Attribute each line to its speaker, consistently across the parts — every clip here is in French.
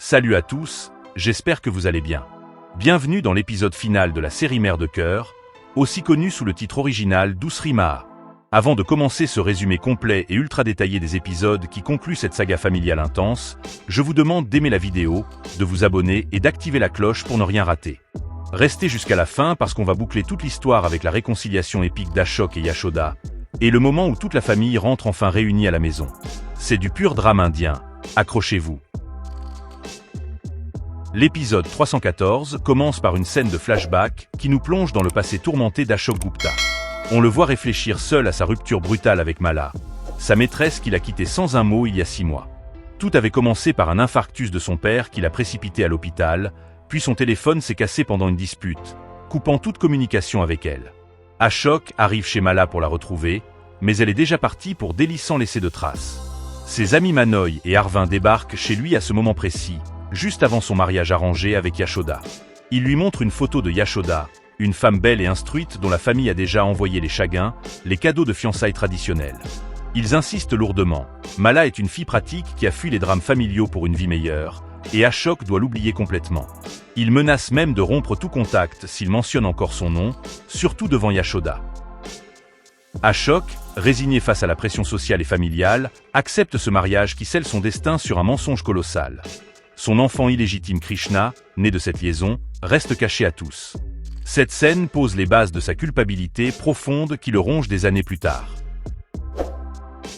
Speaker 1: Salut à tous, j'espère que vous allez bien. Bienvenue dans l'épisode final de la série Mère de cœur, aussi connue sous le titre original Dousri Maha. Avant de commencer ce résumé complet et ultra détaillé des épisodes qui concluent cette saga familiale intense, je vous demande d'aimer la vidéo, de vous abonner et d'activer la cloche pour ne rien rater. Restez jusqu'à la fin parce qu'on va boucler toute l'histoire avec la réconciliation épique d'Ashok et Yashoda, et le moment où toute la famille rentre enfin réunie à la maison. C'est du pur drame indien, accrochez-vous. L'épisode 314 commence par une scène de flashback qui nous plonge dans le passé tourmenté d'Ashok Gupta. On le voit réfléchir seul à sa rupture brutale avec Mala, sa maîtresse qu'il a quittée sans un mot il y a 6 mois. Tout avait commencé par un infarctus de son père qui l'a précipité à l'hôpital, puis son téléphone s'est cassé pendant une dispute, coupant toute communication avec elle. Ashok arrive chez Mala pour la retrouver, mais elle est déjà partie pour délit sans laisser de traces. Ses amis Manoy et Arvind débarquent chez lui à ce moment précis, juste avant son mariage arrangé avec Yashoda. Il lui montre une photo de Yashoda, une femme belle et instruite dont la famille a déjà envoyé les chaguins, les cadeaux de fiançailles traditionnels. Ils insistent lourdement. Mala est une fille pratique qui a fui les drames familiaux pour une vie meilleure, et Ashok doit l'oublier complètement. Il menace même de rompre tout contact s'il mentionne encore son nom, surtout devant Yashoda. Ashok, résigné face à la pression sociale et familiale, accepte ce mariage qui scelle son destin sur un mensonge colossal. Son enfant illégitime Krishna, né de cette liaison, reste caché à tous. Cette scène pose les bases de sa culpabilité profonde qui le ronge des années plus tard.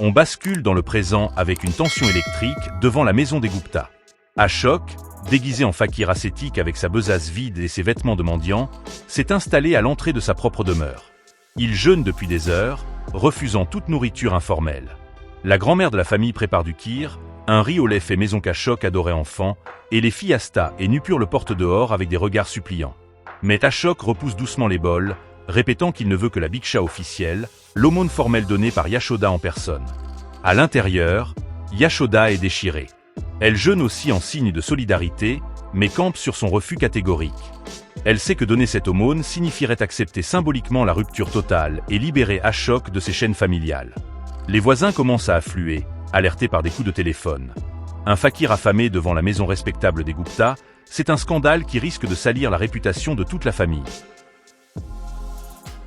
Speaker 1: On bascule dans le présent avec une tension électrique devant la maison des Gupta. Ashok, déguisé en fakir ascétique avec sa besace vide et ses vêtements de mendiant, s'est installé à l'entrée de sa propre demeure. Il jeûne depuis des heures, refusant toute nourriture informelle. La grand-mère de la famille prépare du kheer, un riz au lait fait maison qu'Ashok adorait enfant, et les filles Asta et Nupur le portent dehors avec des regards suppliants. Mais Ashok repousse doucement les bols, répétant qu'il ne veut que la biksha officielle, l'aumône formelle donnée par Yashoda en personne. À l'intérieur, Yashoda est déchirée. Elle jeûne aussi en signe de solidarité, mais campe sur son refus catégorique. Elle sait que donner cette aumône signifierait accepter symboliquement la rupture totale et libérer Ashok de ses chaînes familiales. Les voisins commencent à affluer, alertés par des coups de téléphone. Un fakir affamé devant la maison respectable des Gupta, c'est un scandale qui risque de salir la réputation de toute la famille.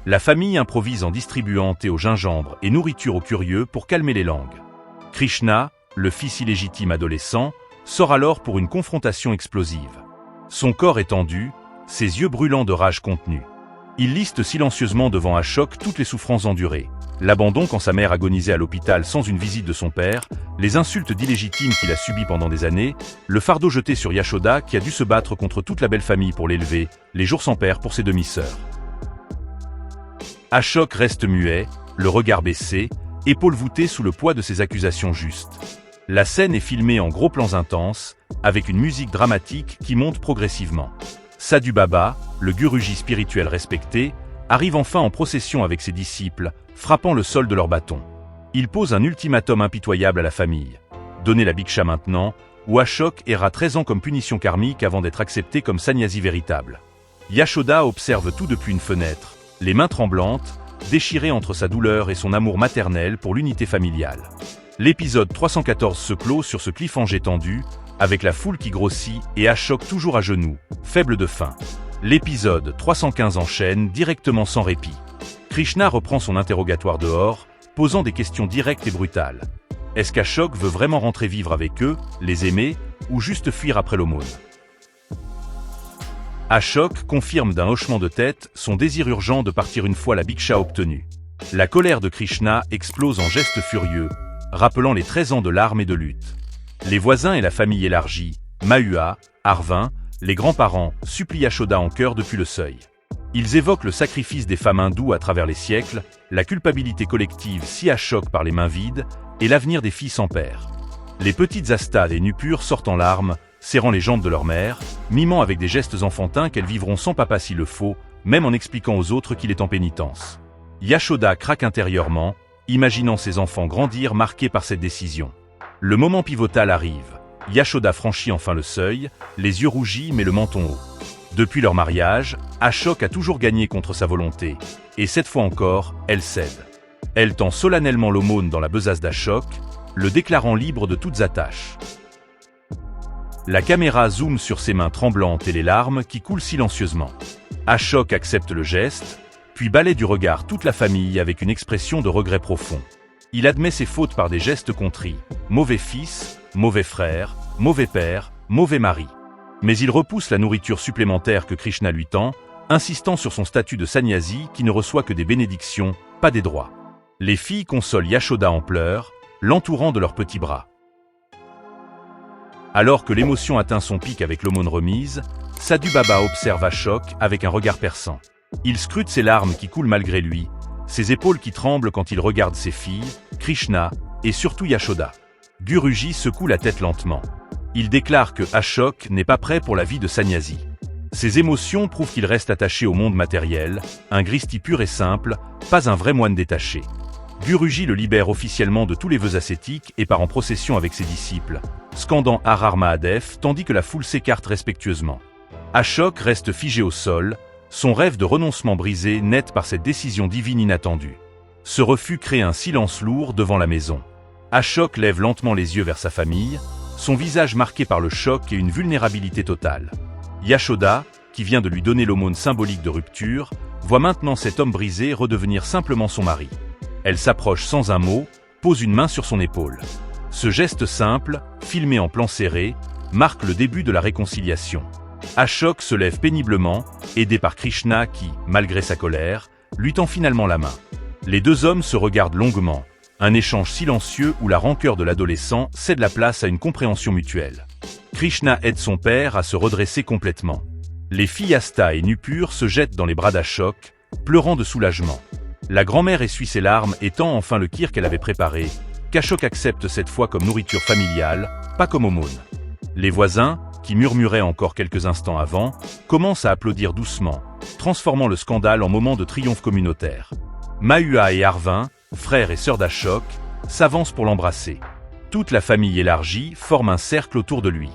Speaker 1: La famille improvise en distribuant thé au gingembre et nourriture aux curieux pour calmer les langues. Krishna, le fils illégitime adolescent, sort alors pour une confrontation explosive. Son corps est tendu, ses yeux brûlants de rage contenue. Il liste silencieusement devant Ashok toutes les souffrances endurées. L'abandon quand sa mère agonisait à l'hôpital sans une visite de son père, les insultes d'illégitime qu'il a subies pendant des années, le fardeau jeté sur Yashoda qui a dû se battre contre toute la belle famille pour l'élever, les jours sans père pour ses demi-sœurs. Ashok reste muet, le regard baissé, épaules voûtées sous le poids de ses accusations justes. La scène est filmée en gros plans intenses, avec une musique dramatique qui monte progressivement. Sadhu Baba, le guruji spirituel respecté, arrive enfin en procession avec ses disciples, frappant le sol de leurs bâtons. Il pose un ultimatum impitoyable à la famille. Donnez la biksha maintenant, ou Ashok erra 13 ans comme punition karmique avant d'être accepté comme sannyasi véritable. Yashoda observe tout depuis une fenêtre, les mains tremblantes, déchirées entre sa douleur et son amour maternel pour l'unité familiale. L'épisode 314 se clôt sur ce cliffhanger tendu, avec la foule qui grossit et Ashok toujours à genoux, faible de faim. L'épisode 315 enchaîne directement sans répit. Krishna reprend son interrogatoire dehors, posant des questions directes et brutales. Est-ce qu'Ashok veut vraiment rentrer vivre avec eux, les aimer, ou juste fuir après l'aumône? Ashok confirme d'un hochement de tête son désir urgent de partir une fois la biksha obtenue. La colère de Krishna explose en gestes furieux, rappelant les 13 ans de larmes et de lutte. Les voisins et la famille élargie, Mahua, Arvind, les grands-parents, supplient Yashoda en chœur depuis le seuil. Ils évoquent le sacrifice des femmes hindoues à travers les siècles, la culpabilité collective si Ashok par les mains vides, et l'avenir des filles sans père. Les petites Asta et Nupur sortent en larmes, serrant les jambes de leur mère, mimant avec des gestes enfantins qu'elles vivront sans papa s'il le faut, même en expliquant aux autres qu'il est en pénitence. Yashoda craque intérieurement, imaginant ses enfants grandir marqués par cette décision. Le moment pivotal arrive. Yashoda franchit enfin le seuil, les yeux rougis mais le menton haut. Depuis leur mariage, Ashok a toujours gagné contre sa volonté, et cette fois encore, elle cède. Elle tend solennellement l'aumône dans la besace d'Ashok, le déclarant libre de toutes attaches. La caméra zoome sur ses mains tremblantes et les larmes qui coulent silencieusement. Ashok accepte le geste, puis balaie du regard toute la famille avec une expression de regret profond. Il admet ses fautes par des gestes contrits. Mauvais fils, mauvais frère, mauvais père, mauvais mari. Mais il repousse la nourriture supplémentaire que Krishna lui tend, insistant sur son statut de sannyasi qui ne reçoit que des bénédictions, pas des droits. Les filles consolent Yashoda en pleurs, l'entourant de leurs petits bras. Alors que l'émotion atteint son pic avec l'aumône remise, Sadhu Baba observe Ashok avec un regard perçant. Il scrute ses larmes qui coulent malgré lui, ses épaules qui tremblent quand il regarde ses filles, Krishna, et surtout Yashoda. Guruji secoue la tête lentement. Il déclare que Ashok n'est pas prêt pour la vie de sannyasi. Ses émotions prouvent qu'il reste attaché au monde matériel, un gristi pur et simple, pas un vrai moine détaché. Guruji le libère officiellement de tous les vœux ascétiques et part en procession avec ses disciples, scandant Har Har Mahadev tandis que la foule s'écarte respectueusement. Ashok reste figé au sol, son rêve de renoncement brisé net par cette décision divine inattendue. Ce refus crée un silence lourd devant la maison. Ashok lève lentement les yeux vers sa famille, son visage marqué par le choc et une vulnérabilité totale. Yashoda, qui vient de lui donner l'aumône symbolique de rupture, voit maintenant cet homme brisé redevenir simplement son mari. Elle s'approche sans un mot, pose une main sur son épaule. Ce geste simple, filmé en plan serré, marque le début de la réconciliation. Ashok se lève péniblement, aidé par Krishna qui, malgré sa colère, lui tend finalement la main. Les deux hommes se regardent longuement, un échange silencieux où la rancœur de l'adolescent cède la place à une compréhension mutuelle. Krishna aide son père à se redresser complètement. Les filles Asta et Nupur se jettent dans les bras d'Ashok, pleurant de soulagement. La grand-mère essuie ses larmes et tend enfin le kir qu'elle avait préparé, qu'Ashok accepte cette fois comme nourriture familiale, pas comme aumône. Les voisins, qui murmuraient encore quelques instants avant, commencent à applaudir doucement, transformant le scandale en moment de triomphe communautaire. Mahua et Arvind, frères et sœurs d'Ashok, s'avancent pour l'embrasser. Toute la famille élargie forme un cercle autour de lui.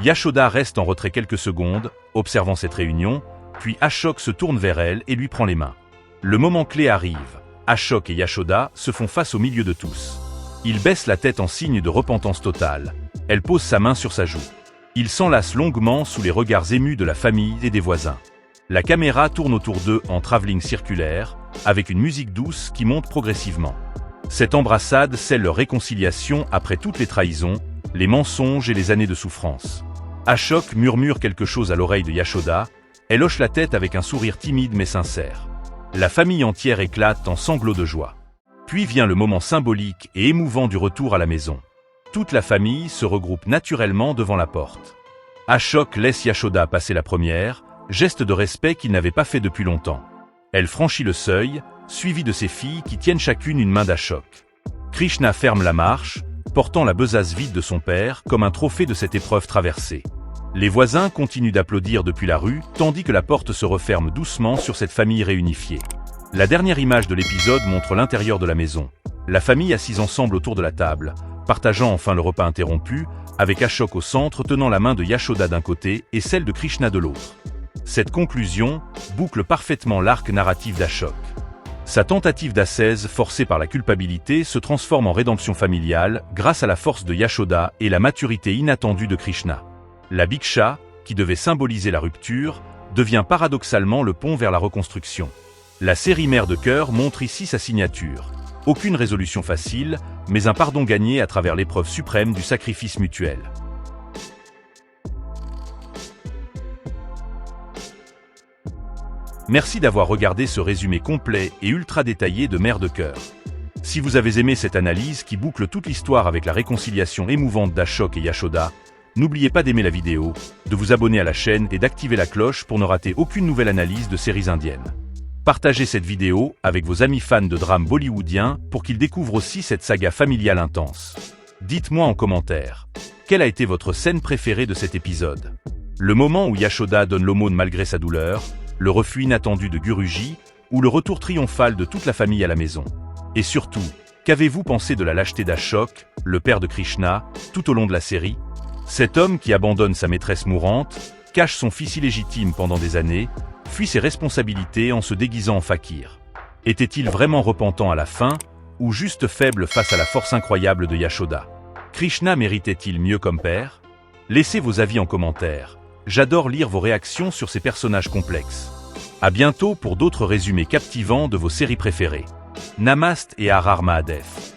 Speaker 1: Yashoda reste en retrait quelques secondes, observant cette réunion, puis Ashok se tourne vers elle et lui prend les mains. Le moment clé arrive. Ashok et Yashoda se font face au milieu de tous. Il baisse la tête en signe de repentance totale. Elle pose sa main sur sa joue. Il s'enlace longuement sous les regards émus de la famille et des voisins. La caméra tourne autour d'eux en travelling circulaire, avec une musique douce qui monte progressivement. Cette embrassade scelle leur réconciliation après toutes les trahisons, les mensonges et les années de souffrance. Ashok murmure quelque chose à l'oreille de Yashoda, elle hoche la tête avec un sourire timide mais sincère. La famille entière éclate en sanglots de joie. Puis vient le moment symbolique et émouvant du retour à la maison. Toute la famille se regroupe naturellement devant la porte. Ashok laisse Yashoda passer la première, geste de respect qu'il n'avait pas fait depuis longtemps. Elle franchit le seuil, suivie de ses filles qui tiennent chacune une main d'Ashok. Krishna ferme la marche, portant la besace vide de son père comme un trophée de cette épreuve traversée. Les voisins continuent d'applaudir depuis la rue, tandis que la porte se referme doucement sur cette famille réunifiée. La dernière image de l'épisode montre l'intérieur de la maison. La famille assise ensemble autour de la table, partageant enfin le repas interrompu, avec Ashok au centre tenant la main de Yashoda d'un côté et celle de Krishna de l'autre. Cette conclusion boucle parfaitement l'arc narratif d'Ashok. Sa tentative d'ascèse forcée par la culpabilité se transforme en rédemption familiale grâce à la force de Yashoda et la maturité inattendue de Krishna. La Bhiksha, qui devait symboliser la rupture, devient paradoxalement le pont vers la reconstruction. La série Mère de cœur montre ici sa signature. Aucune résolution facile, mais un pardon gagné à travers l'épreuve suprême du sacrifice mutuel. Merci d'avoir regardé ce résumé complet et ultra détaillé de Mère de cœur. Si vous avez aimé cette analyse qui boucle toute l'histoire avec la réconciliation émouvante d'Ashok et Yashoda, n'oubliez pas d'aimer la vidéo, de vous abonner à la chaîne et d'activer la cloche pour ne rater aucune nouvelle analyse de séries indiennes. Partagez cette vidéo avec vos amis fans de drames bollywoodiens pour qu'ils découvrent aussi cette saga familiale intense. Dites-moi en commentaire, quelle a été votre scène préférée de cet épisode? Le moment où Yashoda donne l'aumône malgré sa douleur, le refus inattendu de Guruji, ou le retour triomphal de toute la famille à la maison? Et surtout, qu'avez-vous pensé de la lâcheté d'Ashok, le père de Krishna, tout au long de la série? Cet homme qui abandonne sa maîtresse mourante, cache son fils illégitime pendant des années, fuit ses responsabilités en se déguisant en fakir. Était-il vraiment repentant à la fin, ou juste faible face à la force incroyable de Yashoda? Krishna méritait-il mieux comme père? Laissez vos avis en commentaire. J'adore lire vos réactions sur ces personnages complexes. À bientôt pour d'autres résumés captivants de vos séries préférées. Namaste et Har Har Mahadev.